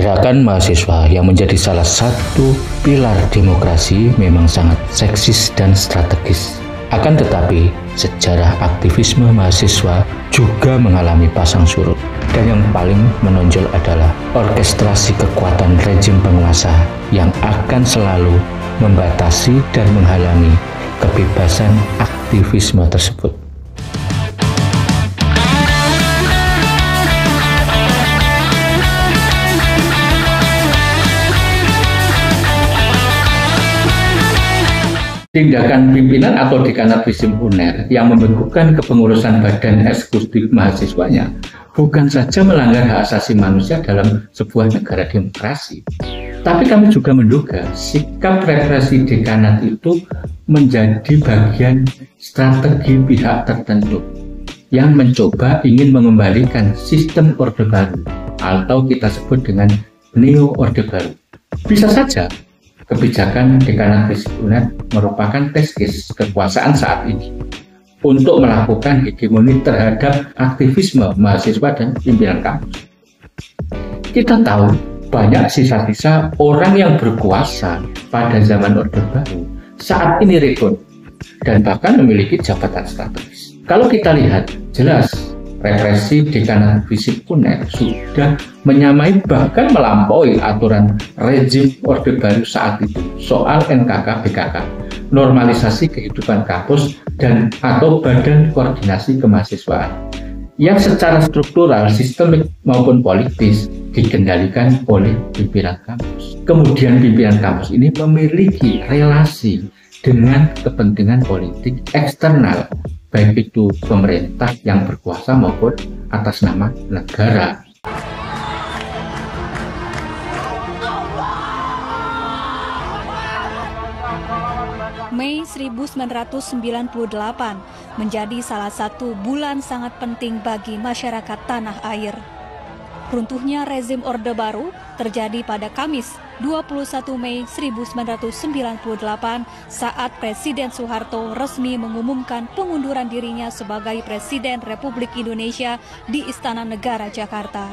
Gerakan mahasiswa yang menjadi salah satu pilar demokrasi memang sangat seksis dan strategis. Akan tetapi, sejarah aktivisme mahasiswa juga mengalami pasang surut. Dan yang paling menonjol adalah orkestrasi kekuatan rezim penguasa yang akan selalu membatasi dan menghalangi kebebasan aktivisme tersebut. Tindakan pimpinan atau dekanat FISIP UNER yang membekukan kepengurusan badan eksekutif mahasiswanya bukan saja melanggar hak asasi manusia dalam sebuah negara demokrasi, tapi kami juga menduga sikap represi dekanat itu menjadi bagian strategi pihak tertentu yang mencoba ingin mengembalikan sistem Orde Baru atau kita sebut dengan Neo Orde Baru. Bisa saja kebijakan dekanat FISIP UNER merupakan test case kekuasaan saat ini untuk melakukan hegemoni terhadap aktivisme mahasiswa dan pimpinan kampus. Kita tahu banyak sisa-sisa orang yang berkuasa pada zaman Orde Baru saat ini rekod dan bahkan memiliki jabatan strategis. Kalau kita lihat jelas represi dekanat FISIP UNER sudah menyamai bahkan melampaui aturan rezim Orde Baru saat itu soal NKK BKK, normalisasi kehidupan kampus dan atau badan koordinasi kemahasiswaan yang secara struktural, sistemik maupun politis dikendalikan oleh pimpinan kampus. Kemudian pimpinan kampus ini memiliki relasi dengan kepentingan politik eksternal, baik itu pemerintah yang berkuasa maupun atas nama negara. Mei 1998 menjadi salah satu bulan sangat penting bagi masyarakat tanah air. Runtuhnya rezim Orde Baru terjadi pada Kamis 21 Mei 1998 saat Presiden Soeharto resmi mengumumkan pengunduran dirinya sebagai Presiden Republik Indonesia di Istana Negara Jakarta.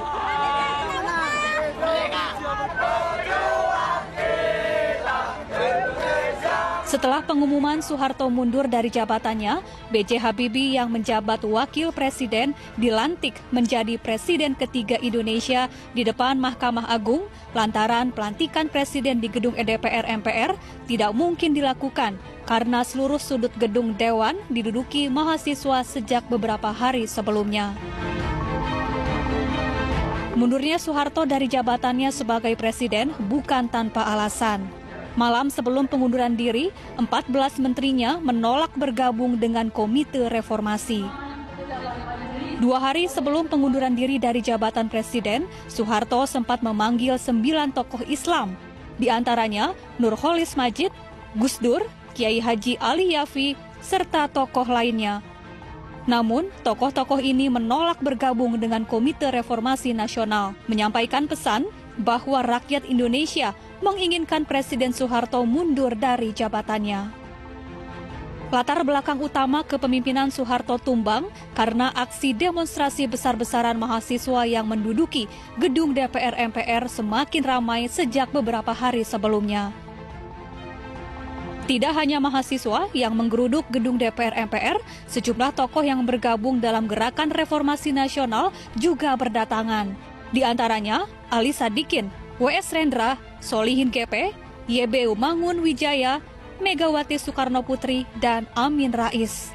Setelah pengumuman Soeharto mundur dari jabatannya, B.J. Habibie yang menjabat Wakil Presiden dilantik menjadi Presiden ketiga Indonesia di depan Mahkamah Agung lantaran pelantikan Presiden di gedung DPR MPR tidak mungkin dilakukan karena seluruh sudut gedung Dewan diduduki mahasiswa sejak beberapa hari sebelumnya. Mundurnya Soeharto dari jabatannya sebagai Presiden bukan tanpa alasan. Malam sebelum pengunduran diri, 14 menterinya menolak bergabung dengan Komite Reformasi. 2 hari sebelum pengunduran diri dari jabatan Presiden, Soeharto sempat memanggil 9 tokoh Islam, di antaranya Nurholis Majid, Gus Dur, Kiai Haji Ali Yafi, serta tokoh lainnya. Namun, tokoh-tokoh ini menolak bergabung dengan Komite Reformasi Nasional, menyampaikan pesan bahwa rakyat Indonesia menginginkan Presiden Soeharto mundur dari jabatannya. Latar belakang utama kepemimpinan Soeharto tumbang karena aksi demonstrasi besar-besaran mahasiswa yang menduduki gedung DPR MPR semakin ramai sejak beberapa hari sebelumnya. Tidak hanya mahasiswa yang menggeruduk gedung DPR MPR, sejumlah tokoh yang bergabung dalam Gerakan Reformasi Nasional juga berdatangan. Di antaranya Ali Sadikin, W.S. Rendra, Solihin GP, YB Mangun Wijaya, Megawati Soekarno Putri, dan Amin Rais.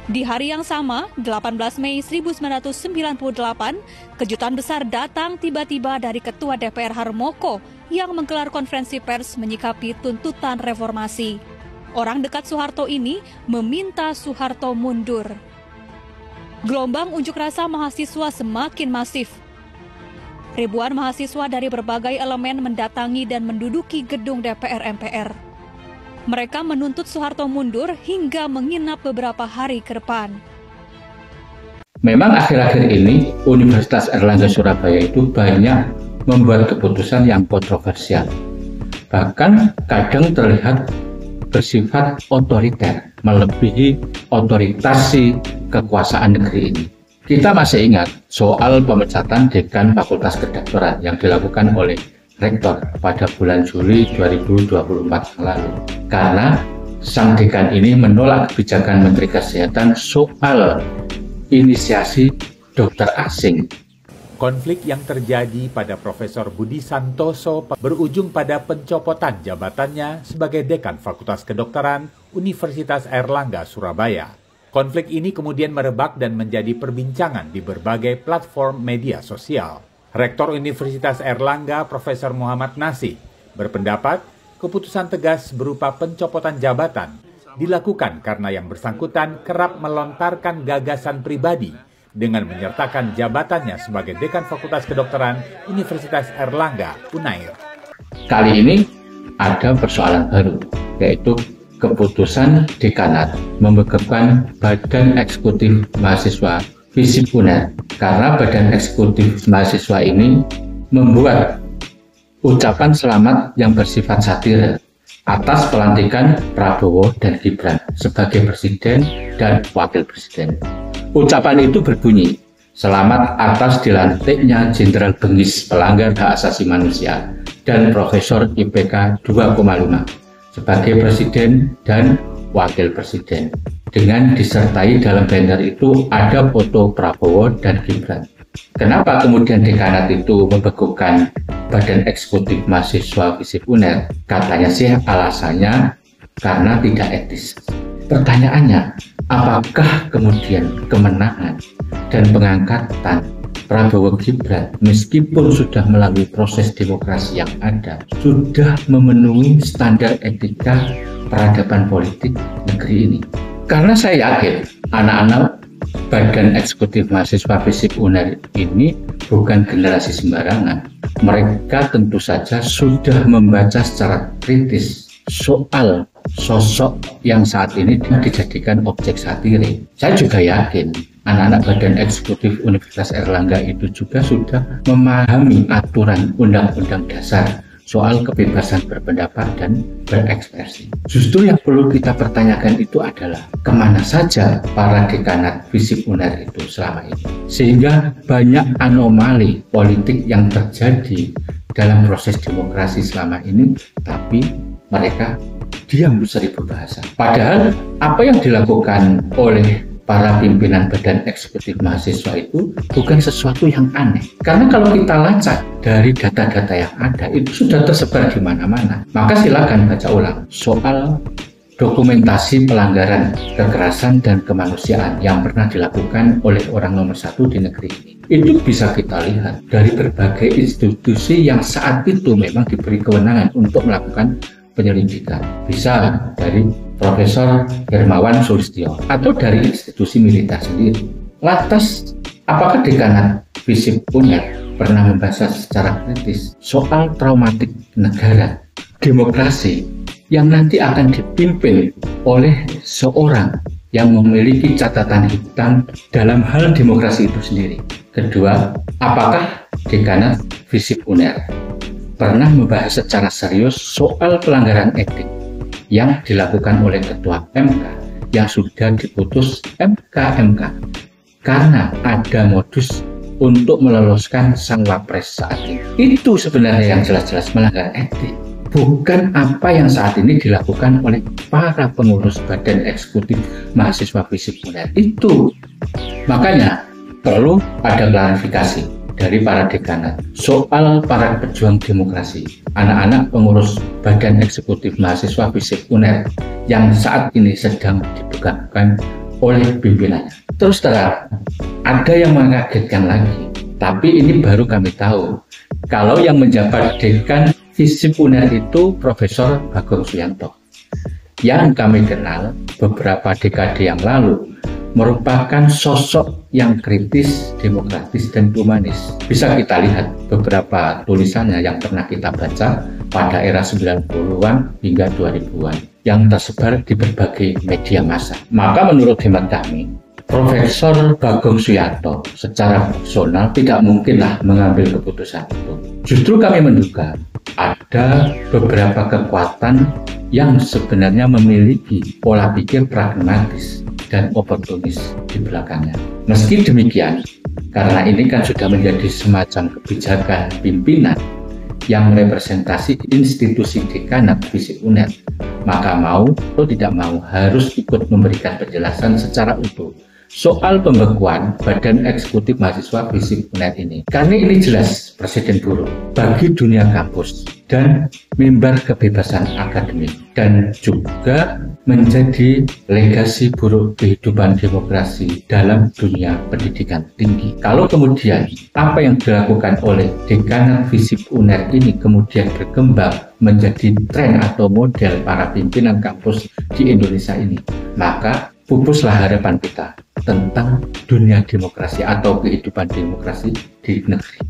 Di hari yang sama, 18 Mei 1998, kejutan besar datang tiba-tiba dari Ketua DPR Harmoko yang menggelar konferensi pers menyikapi tuntutan reformasi. Orang dekat Soeharto ini meminta Soeharto mundur. Gelombang unjuk rasa mahasiswa semakin masif. Ribuan mahasiswa dari berbagai elemen mendatangi dan menduduki gedung DPR MPR. Mereka menuntut Soeharto mundur hingga menginap beberapa hari ke depan. Memang akhir-akhir ini Universitas Airlangga Surabaya itu banyak membuat keputusan yang kontroversial. Bahkan kadang terlihat bersifat otoriter, melebihi otoritasi kekuasaan negeri ini. Kita masih ingat soal pemecatan dekan Fakultas Kedokteran yang dilakukan oleh Rektor pada bulan Juli 2024 lalu. Karena sang dekan ini menolak kebijakan Menteri Kesehatan soal inisiasi dokter asing. Konflik yang terjadi pada Profesor Budi Santoso berujung pada pencopotan jabatannya sebagai Dekan Fakultas Kedokteran Universitas Airlangga, Surabaya. Konflik ini kemudian merebak dan menjadi perbincangan di berbagai platform media sosial. Rektor Universitas Airlangga, Profesor Muhammad Nasih, berpendapat keputusan tegas berupa pencopotan jabatan dilakukan karena yang bersangkutan kerap melontarkan gagasan pribadi dengan menyertakan jabatannya sebagai Dekan Fakultas Kedokteran Universitas Airlangga, Unair. Kali ini ada persoalan baru, yaitu keputusan dekanat membekukan Badan Eksekutif Mahasiswa FISIP UNER, karena Badan Eksekutif Mahasiswa ini membuat ucapan selamat yang bersifat satir atas pelantikan Prabowo dan Gibran sebagai Presiden dan Wakil Presiden. Ucapan itu berbunyi, selamat atas dilantiknya Jenderal Bengis pelanggar hak asasi manusia dan Profesor IPK 2,5 sebagai Presiden dan Wakil Presiden. Dengan disertai dalam banner itu ada foto Prabowo dan Gibran. Kenapa kemudian dekanat itu membekukan Badan Eksekutif Mahasiswa FISIP UNER? Katanya sih alasannya karena tidak etis. Pertanyaannya, apakah kemudian kemenangan dan pengangkatan Prabowo Gibran meskipun sudah melalui proses demokrasi yang ada sudah memenuhi standar etika peradaban politik negeri ini? Karena saya yakin anak-anak Badan Eksekutif Mahasiswa FISIP UNER ini bukan generasi sembarangan. Mereka tentu saja sudah membaca secara kritis soal sosok yang saat ini dijadikan objek satire. Saya juga yakin anak-anak Badan Eksekutif Universitas Airlangga itu juga sudah memahami aturan Undang-Undang Dasar soal kebebasan berpendapat dan berekspresi. Justru yang perlu kita pertanyakan itu adalah kemana saja para dekanat FISIP UNER itu selama ini. Sehingga banyak anomali politik yang terjadi dalam proses demokrasi selama ini, tapi mereka diam seribu bahasa. Padahal apa yang dilakukan oleh para pimpinan Badan Eksekutif Mahasiswa itu bukan sesuatu yang aneh. Karena kalau kita lacak dari data-data yang ada, itu sudah tersebar di mana-mana. Maka silakan baca ulang soal dokumentasi pelanggaran kekerasan dan kemanusiaan yang pernah dilakukan oleh orang nomor satu di negeri ini. Itu bisa kita lihat dari berbagai institusi yang saat itu memang diberi kewenangan untuk melakukan penyelidikan. Bisa dari Profesor Hermawan Sulistyo atau dari institusi militer sendiri. Lantas, apakah dekanat FISIP UNER pernah membahas secara kritis soal traumatik negara, demokrasi yang nanti akan dipimpin oleh seorang yang memiliki catatan hitam dalam hal demokrasi itu sendiri? Kedua, apakah dekanat FISIP UNER pernah membahas secara serius soal pelanggaran etik yang dilakukan oleh Ketua MK yang sudah diputus MK karena ada modus untuk meloloskan sang wapres saat ini? Itu sebenarnya yang jelas-jelas melanggar etik, bukan apa yang saat ini dilakukan oleh para pengurus Badan Eksekutif Mahasiswa FISIP UNER itu. Makanya perlu ada klarifikasi dari para dekanat soal para pejuang demokrasi, anak-anak pengurus Badan Eksekutif Mahasiswa FISIP UNER yang saat ini sedang dibukakan oleh pimpinannya. Terus terang, ada yang mengagetkan lagi, tapi ini baru kami tahu kalau yang menjabat dekan FISIP UNER itu Profesor Bagong Suyanto, yang kami kenal beberapa dekade yang lalu merupakan sosok yang kritis, demokratis, dan humanis. Bisa kita lihat beberapa tulisannya yang pernah kita baca pada era 90-an hingga 2000-an yang tersebar di berbagai media massa. Maka menurut hemat kami, Profesor Bagong Suyanto secara personal tidak mungkinlah mengambil keputusan itu. Justru kami menduga ada beberapa kekuatan yang sebenarnya memiliki pola pikir pragmatis dan oportunis di belakangnya. Meski demikian, karena ini kan sudah menjadi semacam kebijakan pimpinan yang merepresentasi institusi dekanat FISIP UNER, maka mau atau tidak mau harus ikut memberikan penjelasan secara utuh soal pembekuan Badan Eksekutif Mahasiswa FISIP UNER ini. Karena ini jelas presiden buruk bagi dunia kampus dan mimbar kebebasan akademik, dan juga menjadi legasi buruk kehidupan demokrasi dalam dunia pendidikan tinggi. Kalau kemudian apa yang dilakukan oleh dekanat FISIP UNER ini kemudian berkembang menjadi tren atau model para pimpinan kampus di Indonesia ini, maka pupuslah harapan kita tentang dunia demokrasi atau kehidupan demokrasi di negeri.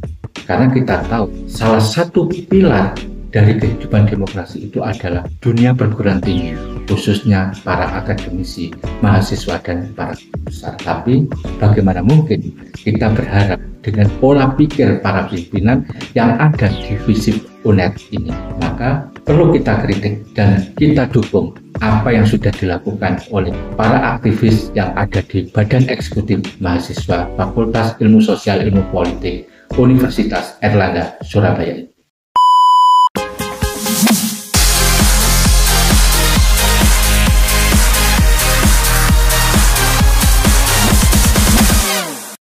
Karena kita tahu salah satu pilar dari kehidupan demokrasi itu adalah dunia perguruan tinggi, khususnya para akademisi, mahasiswa, dan para besar. Tapi bagaimana mungkin kita berharap dengan pola pikir para pimpinan yang ada di FISIP UNER ini? Maka perlu kita kritik dan kita dukung apa yang sudah dilakukan oleh para aktivis yang ada di Badan Eksekutif Mahasiswa Fakultas Ilmu Sosial Ilmu Politik Universitas Airlangga Surabaya.